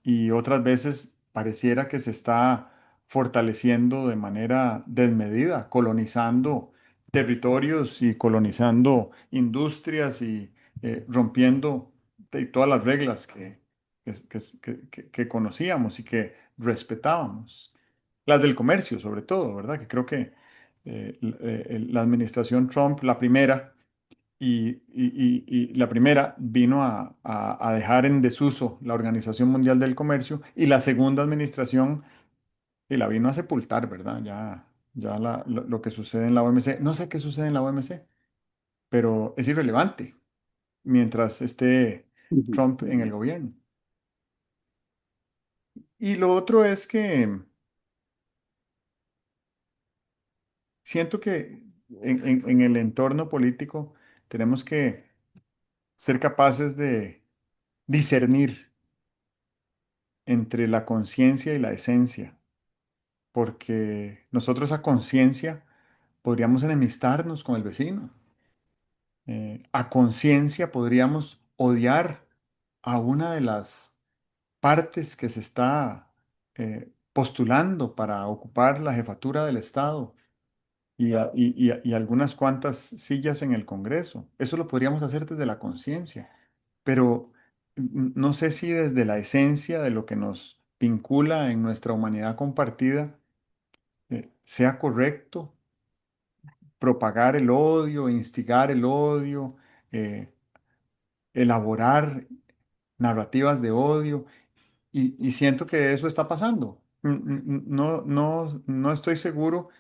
y otras veces pareciera que se está fortaleciendo de manera desmedida, colonizando territorios y colonizando industrias y rompiendo todas las reglas que conocíamos y que respetábamos. Las del comercio, sobre todo, ¿verdad? Que creo que la administración Trump, la primera, y la primera vino a dejar en desuso la Organización Mundial del Comercio y la segunda administración y la vino a sepultar, ¿verdad? Ya lo que sucede en la OMC, no sé qué sucede en la OMC, pero es irrelevante mientras esté Ujú. Trump en el gobierno. Y lo otro es que siento que en el entorno político tenemos que ser capaces de discernir entre la conciencia y la esencia, porque nosotros a conciencia podríamos enemistarnos con el vecino. A conciencia podríamos odiar a una de las partes que se está postulando para ocupar la jefatura del Estado y algunas cuantas sillas en el Congreso. Eso lo podríamos hacer desde la conciencia, pero no sé si desde la esencia de lo que nos vincula en nuestra humanidad compartida sea correcto propagar el odio, instigar el odio, eh, elaborar narrativas de odio, y siento que eso está pasando. No estoy seguro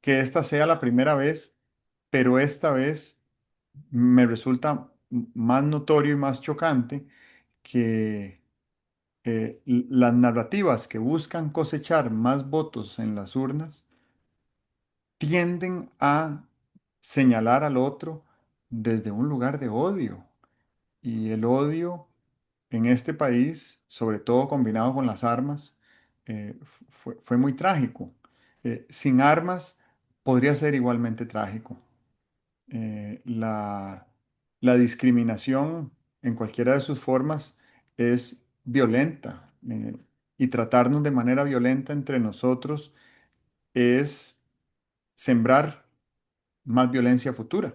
que esta sea la primera vez, pero esta vez me resulta más notorio y más chocante que las narrativas que buscan cosechar más votos en las urnas tienden a señalar al otro desde un lugar de odio. Y el odio en este país, sobre todo combinado con las armas, fue muy trágico. Sin armas podría ser igualmente trágico. La discriminación en cualquiera de sus formas es violenta, y tratarnos de manera violenta entre nosotros es sembrar más violencia futura.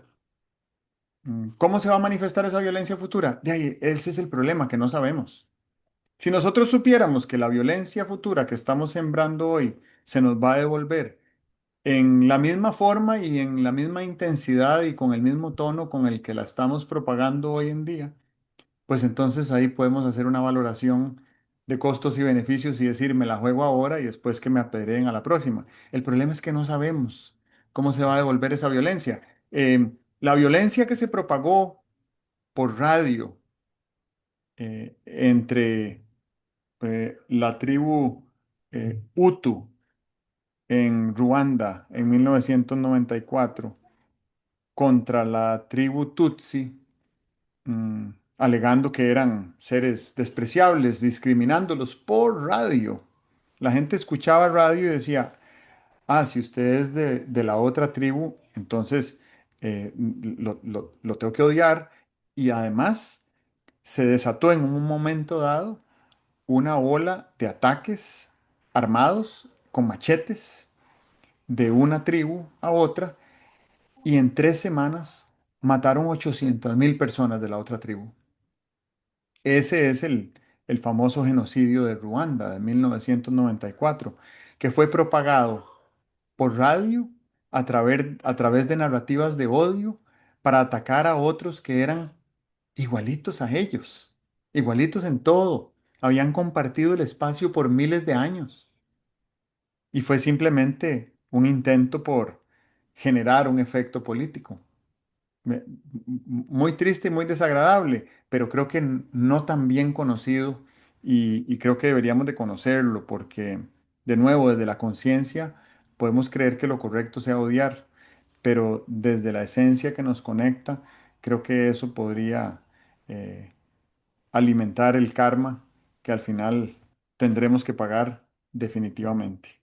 ¿Cómo se va a manifestar esa violencia futura? De ahí, ese es el problema, que no sabemos. Si nosotros supiéramos que la violencia futura que estamos sembrando hoy se nos va a devolver en la misma forma y en la misma intensidad y con el mismo tono con el que la estamos propagando hoy en día, pues entonces ahí podemos hacer una valoración de costos y beneficios y decir, me la juego ahora y después que me apedreen a la próxima. El problema es que no sabemos cómo se va a devolver esa violencia. La violencia que se propagó por radio entre la tribu Hutu en Ruanda en 1994 contra la tribu Tutsi, mm, alegando que eran seres despreciables, discriminándolos por radio. La gente escuchaba radio y decía, ah, si usted es de la otra tribu, entonces lo tengo que odiar. Y además se desató en un momento dado una ola de ataques armados con machetes de una tribu a otra, y en 3 semanas mataron 800.000 personas de la otra tribu. Ese es el famoso genocidio de Ruanda de 1994, que fue propagado por radio a través de narrativas de odio para atacar a otros que eran igualitos a ellos, igualitos en todo. Habían compartido el espacio por miles de años. Y fue simplemente un intento por generar un efecto político. Muy triste y muy desagradable, pero creo que no tan bien conocido, y creo que deberíamos de conocerlo porque, de nuevo, desde la conciencia podemos creer que lo correcto sea odiar, pero desde la esencia que nos conecta, creo que eso podría eh, alimentar el karma que al final tendremos que pagar definitivamente.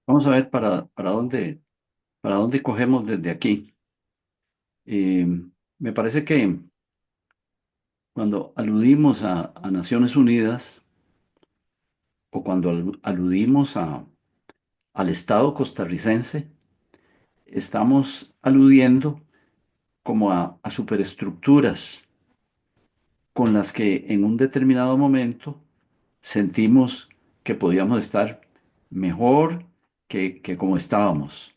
Vamos a ver para dónde cogemos desde aquí. Eh, Me parece que cuando aludimos a Naciones Unidas o cuando aludimos al Estado costarricense, estamos aludiendo como a superestructuras con las que en un determinado momento sentimos que podíamos estar mejor que como estábamos.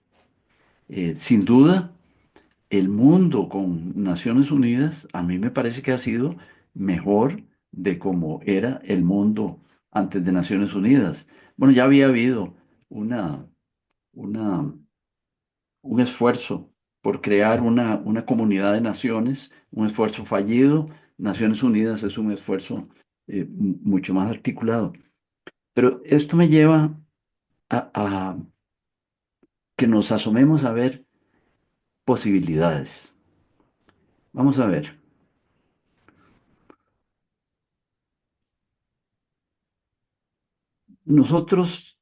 Sin duda, el mundo con Naciones Unidas a mí me parece que ha sido mejor de como era el mundo antes de Naciones Unidas. Bueno, ya había habido una, una, un esfuerzo por crear una comunidad de naciones, un esfuerzo fallido, Naciones Unidas es un esfuerzo mucho más articulado. Pero esto me lleva a que nos asomemos a ver posibilidades. Vamos a ver, nosotros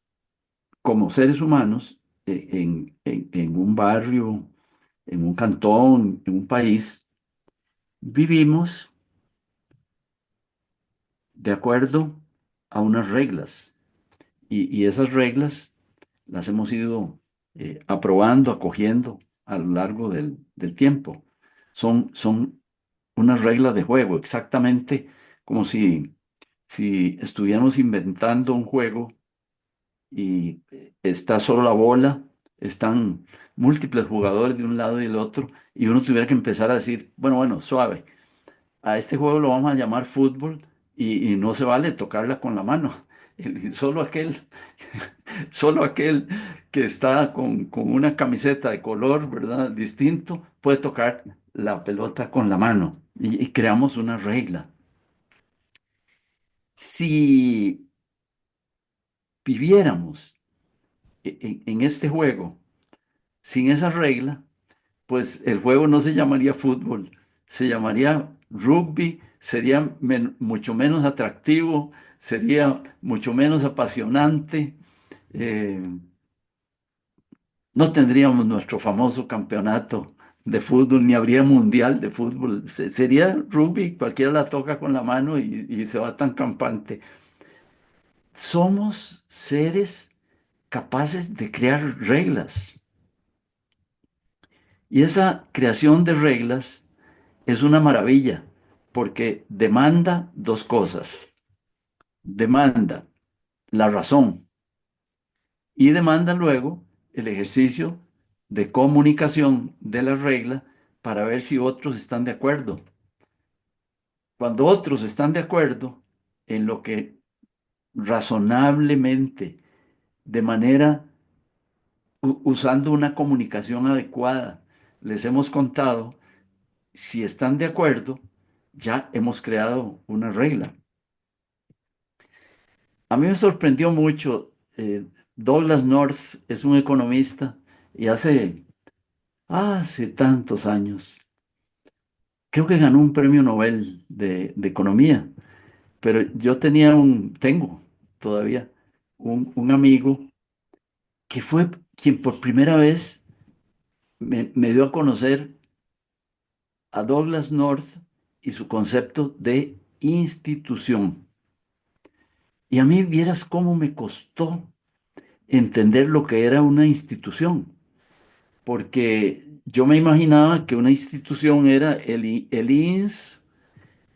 como seres humanos, en un barrio, en un cantón, en un país, vivimos de acuerdo a unas reglas y esas reglas las hemos ido aprobando, acogiendo a lo largo del tiempo. Son unas reglas de juego, exactamente como si estuviéramos inventando un juego y está solo la bola, están múltiples jugadores de un lado y del otro, y uno tuviera que empezar a decir, bueno, suave, a este juego lo vamos a llamar fútbol y no se vale tocarla con la mano. Solo solo aquel que está con una camiseta de color, ¿verdad? Distinto, puede tocar la pelota con la mano y creamos una regla. Si viviéramos en este juego sin esa regla, pues el juego no se llamaría fútbol, se llamaría rugby, sería mucho menos atractivo, sería mucho menos apasionante. eh, no tendríamos nuestro famoso campeonato de fútbol, ni habría mundial de fútbol. Sería rugby, cualquiera la toca con la mano y se va tan campante. Somos seres capaces de crear reglas. Y esa creación de reglas es una maravilla porque demanda dos cosas. Demanda la razón y demanda luego el ejercicio de comunicación de la regla para ver si otros están de acuerdo. Cuando otros están de acuerdo en lo que razonablemente, de manera usando una comunicación adecuada, les hemos contado, si están de acuerdo, ya hemos creado una regla. A mí me sorprendió mucho, Douglas North es un economista y hace tantos años, creo que ganó un premio Nobel de economía, pero tengo todavía un amigo que fue quien por primera vez me dio a conocer a Douglas North y su concepto de institución. Y a mí vieras cómo me costó entender lo que era una institución, porque yo me imaginaba que una institución era el INS,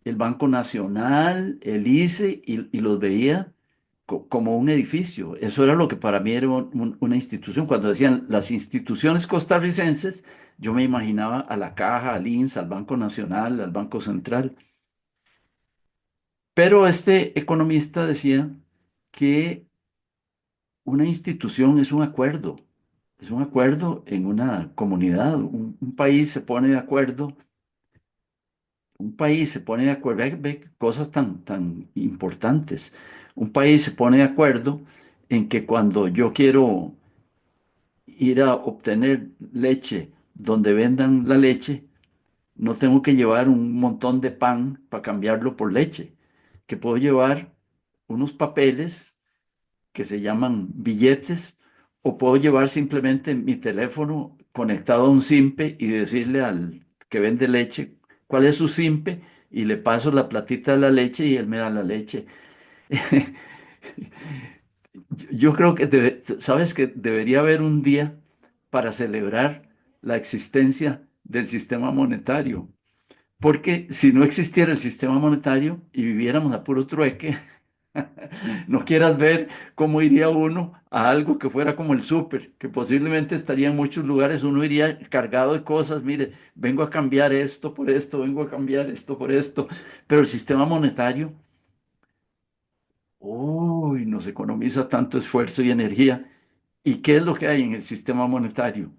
el Banco Nacional, el ICE, y los veía como un edificio. Eso era lo que para mí era una institución. Cuando decían las instituciones costarricenses, yo me imaginaba a la Caja, al INS, al Banco Nacional, al Banco Central. Pero este economista decía que una institución es un acuerdo en una comunidad, un país se pone de acuerdo, un país se pone de acuerdo, ve qué cosas tan importantes. Un país se pone de acuerdo en que cuando yo quiero ir a obtener leche donde vendan la leche, no tengo que llevar un montón de pan para cambiarlo por leche, que puedo llevar unos papeles que se llaman billetes, o puedo llevar simplemente mi teléfono conectado a un SIMPE y decirle al que vende leche cuál es su SIMPE y le paso la platita de la leche y él me da la leche. Yo creo que sabes que debería haber un día para celebrar la existencia del sistema monetario, porque si no existiera el sistema monetario y viviéramos a puro trueque, no quieras ver cómo iría uno a algo que fuera como el súper, que posiblemente estaría en muchos lugares, uno iría cargado de cosas, mire, vengo a cambiar esto por esto, vengo a cambiar esto por esto, pero el sistema monetario, uy, nos economiza tanto esfuerzo y energía. ¿Y qué es lo que hay en el sistema monetario?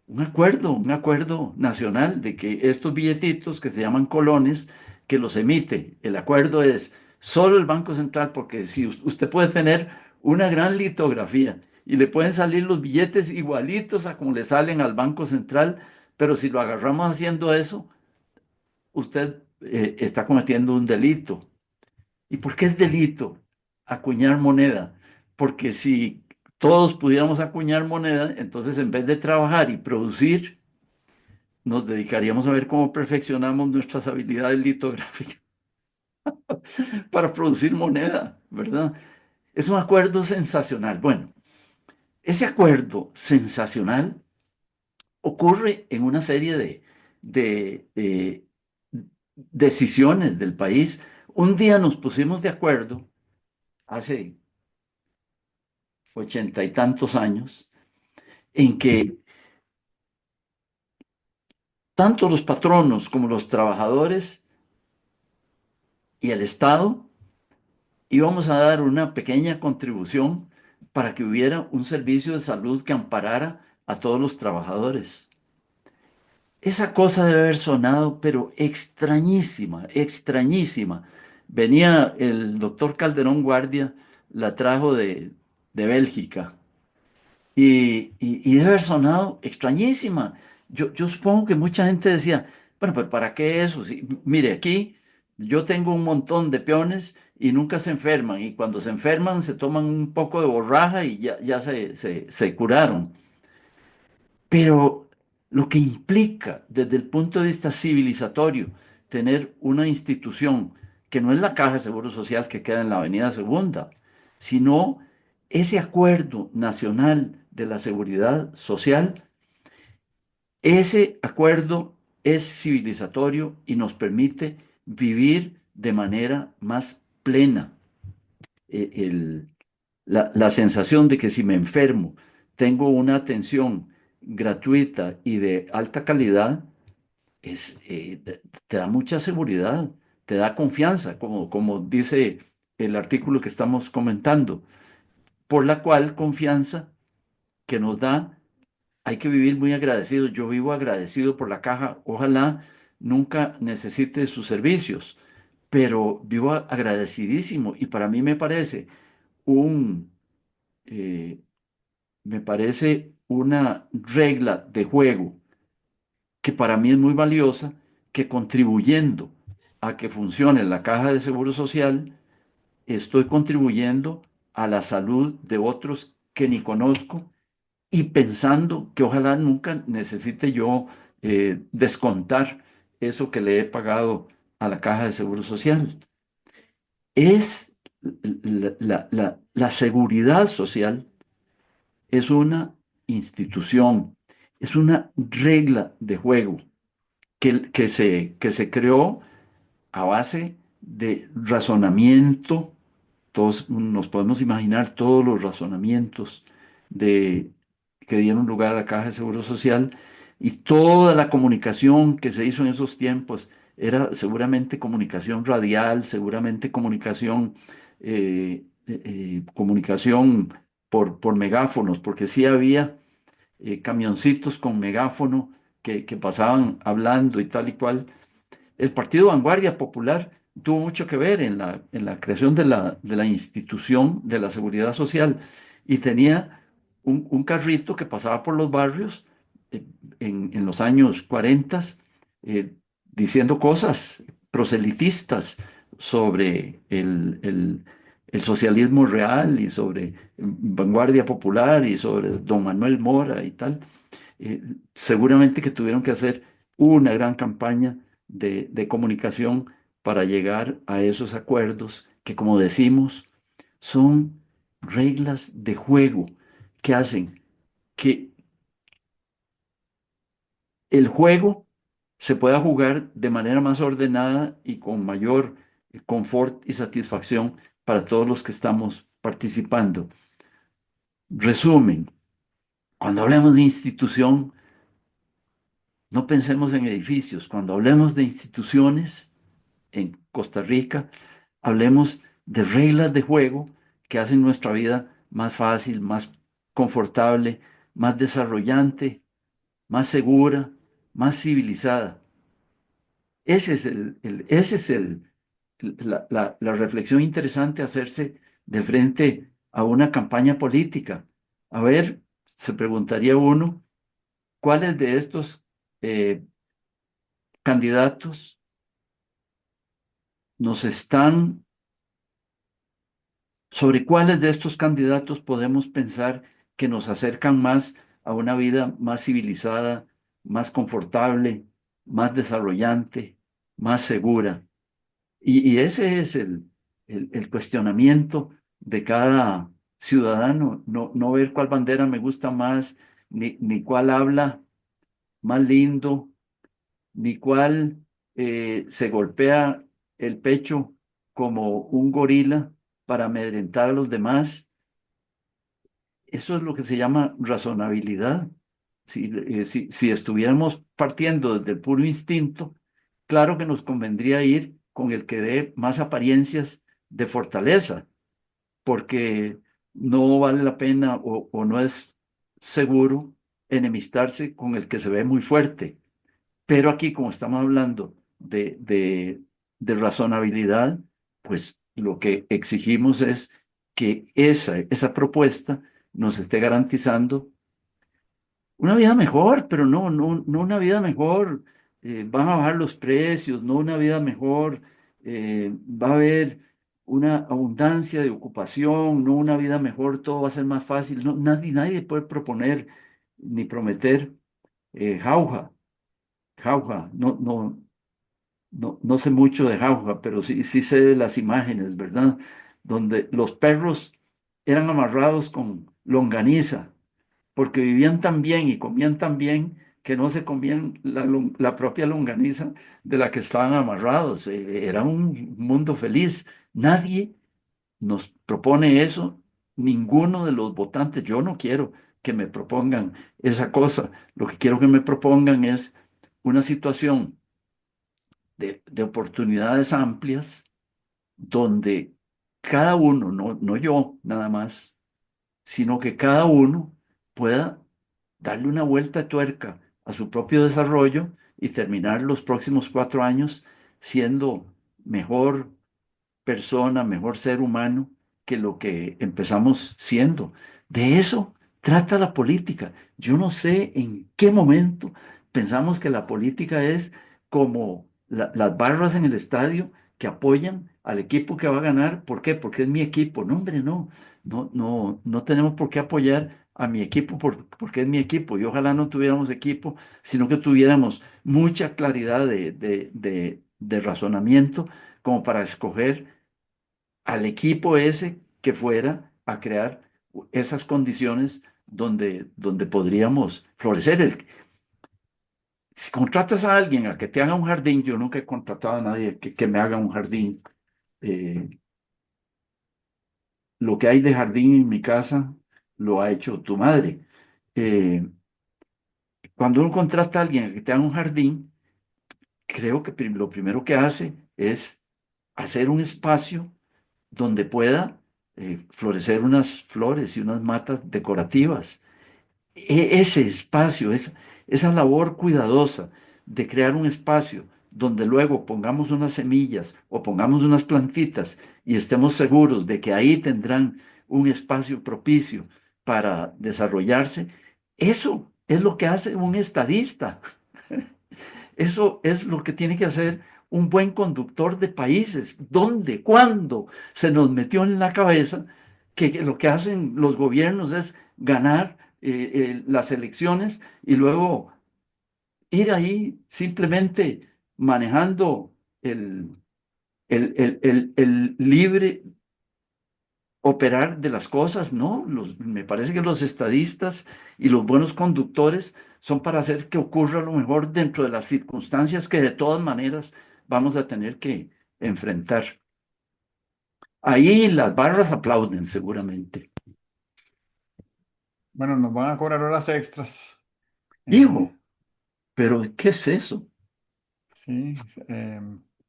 Un acuerdo nacional de que estos billetitos que se llaman colones que los emite. El acuerdo es solo el Banco Central, porque si usted puede tener una gran litografía y le pueden salir los billetes igualitos a como le salen al Banco Central, pero si lo agarramos haciendo eso, usted está cometiendo un delito. ¿Y por qué es delito acuñar moneda? Porque si todos pudiéramos acuñar moneda, entonces en vez de trabajar y producir, nos dedicaríamos a ver cómo perfeccionamos nuestras habilidades litográficas para producir moneda, ¿verdad? Es un acuerdo sensacional. Bueno, ese acuerdo sensacional ocurre en una serie de decisiones del país. Un día nos pusimos de acuerdo, hace 80 y tantos años, en que tanto los patronos como los trabajadores y el Estado íbamos a dar una pequeña contribución para que hubiera un servicio de salud que amparara a todos los trabajadores. Esa cosa debe haber sonado, pero extrañísima, extrañísima. Venía el doctor Calderón Guardia, la trajo de Bélgica, y debe haber sonado extrañísima. Yo supongo que mucha gente decía, bueno, pero ¿para qué eso? Si, mire, aquí yo tengo un montón de peones y nunca se enferman, y cuando se enferman se toman un poco de borraja y ya se curaron. Pero lo que implica desde el punto de vista civilizatorio tener una institución que no es la Caja de Seguro Social que queda en la Avenida Segunda, sino ese acuerdo nacional de la seguridad social, ese acuerdo es civilizatorio y nos permite vivir de manera más plena. La sensación de que si me enfermo tengo una atención gratuita y de alta calidad, te da mucha seguridad, te da confianza, como dice el artículo que estamos comentando, por la cual confianza que nos da, hay que vivir muy agradecido. Yo vivo agradecido por la caja, ojalá nunca necesite sus servicios, pero vivo agradecidísimo y para mí un, eh, me parece una regla de juego que para mí es muy valiosa, que contribuyendo a que funcione la caja de seguro social, estoy contribuyendo a la salud de otros que ni conozco y pensando que ojalá nunca necesite yo descontar eso que le he pagado a la caja de seguro social. Es la seguridad social es una institución, es una regla de juego que se creó a base de razonamiento. Todos nos podemos imaginar todos los razonamientos de, que dieron lugar a la Caja de Seguro Social y toda la comunicación que se hizo en esos tiempos era seguramente comunicación radial, seguramente comunicación por megáfonos, porque sí había camioncitos con megáfono que pasaban hablando y tal y cual. El Partido Vanguardia Popular tuvo mucho que ver en la creación de la institución de la seguridad social y tenía un carrito que pasaba por los barrios eh, en los años 40 diciendo cosas proselitistas sobre el socialismo real y sobre Vanguardia Popular y sobre don Manuel Mora y tal. Seguramente que tuvieron que hacer una gran campaña de comunicación para llegar a esos acuerdos que, como decimos, son reglas de juego que hacen que el juego se pueda jugar de manera más ordenada y con mayor confort y satisfacción para todos los que estamos participando. Resumen, cuando hablemos de institución, no pensemos en edificios. Cuando hablemos de instituciones en Costa Rica, hablemos de reglas de juego que hacen nuestra vida más fácil, más confortable, más desarrollante, más segura, más civilizada. Ese es ese es la reflexión interesante a hacerse de frente a una campaña política. A ver, se preguntaría uno, ¿cuáles de estos eh, candidatos nos están, sobre cuáles de estos candidatos podemos pensar que nos acercan más a una vida más civilizada, más confortable, más desarrollante, más segura? Y ese es el cuestionamiento de cada ciudadano, no ver cuál bandera me gusta más, ni cuál habla más lindo, ni cuál se golpea el pecho como un gorila para amedrentar a los demás. Eso es lo que se llama razonabilidad. Si estuviéramos partiendo desde el puro instinto, claro que nos convendría ir con el que dé más apariencias de fortaleza, porque no vale la pena o no es seguro enemistarse con el que se ve muy fuerte. Pero aquí, como estamos hablando de razonabilidad, pues lo que exigimos es que esa propuesta nos esté garantizando una vida mejor, pero no una vida mejor. Van a bajar los precios, no una vida mejor. Va a haber una abundancia de ocupación, no una vida mejor, todo va a ser más fácil. No, nadie puede proponer ni prometer jauja, jauja. No sé mucho de jauja, pero sí sé de las imágenes, ¿verdad? Donde los perros eran amarrados con longaniza porque vivían tan bien y comían tan bien que no se comían la propia longaniza de la que estaban amarrados. Era un mundo feliz. Nadie nos propone eso, ninguno de los votantes. Yo no quiero que me propongan esa cosa. Lo que quiero que me propongan es una situación de oportunidades amplias donde cada uno, no yo nada más, sino que cada uno pueda darle una vuelta de tuerca a su propio desarrollo y terminar los próximos 4 años siendo mejor persona, mejor ser humano que lo que empezamos siendo. De eso trata la política. Yo no sé en qué momento pensamos que la política es como las barras en el estadio que apoyan al equipo que va a ganar. ¿Por qué? Porque es mi equipo. No, hombre, no tenemos por qué apoyar a mi equipo porque es mi equipo. Y ojalá no tuviéramos equipo, sino que tuviéramos mucha claridad de razonamiento como para escoger al equipo ese que fuera a crear esas condiciones donde podríamos florecer. Si contratas a alguien a que te haga un jardín, yo nunca he contratado a nadie que me haga un jardín. Eh, lo que hay de jardín en mi casa lo ha hecho tu madre. Eh, Cuando uno contrata a alguien a que te haga un jardín, creo que lo primero que hace es hacer un espacio donde pueda florecer unas flores y unas matas decorativas. Ese espacio, esa labor cuidadosa de crear un espacio donde luego pongamos unas semillas o pongamos unas plantitas y estemos seguros de que ahí tendrán un espacio propicio para desarrollarse, eso es lo que hace un estadista. Eso es lo que tiene que hacer un buen conductor de países. ¿Dónde? ¿Cuándo se nos metió en la cabeza que lo que hacen los gobiernos es ganar las elecciones y luego ir ahí simplemente manejando el libre operar de las cosas? No, me parece que los estadistas y los buenos conductores son para hacer que ocurra lo mejor dentro de las circunstancias que de todas maneras vamos a tener que enfrentar. Ahí las barras aplauden seguramente. Bueno, nos van a cobrar horas extras. Eh, Hijo, pero ¿qué es eso? sí,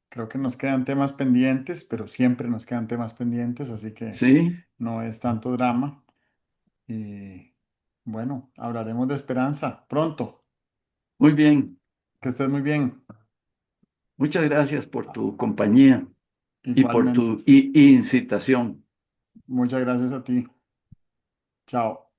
creo que nos quedan temas pendientes, pero siempre nos quedan temas pendientes, así que Sí, no es tanto drama. Y bueno, hablaremos de esperanza pronto. muy bien. Que estés muy bien. Muchas gracias por tu compañía y por Igualmente. tu incitación. Muchas gracias a ti. Chao.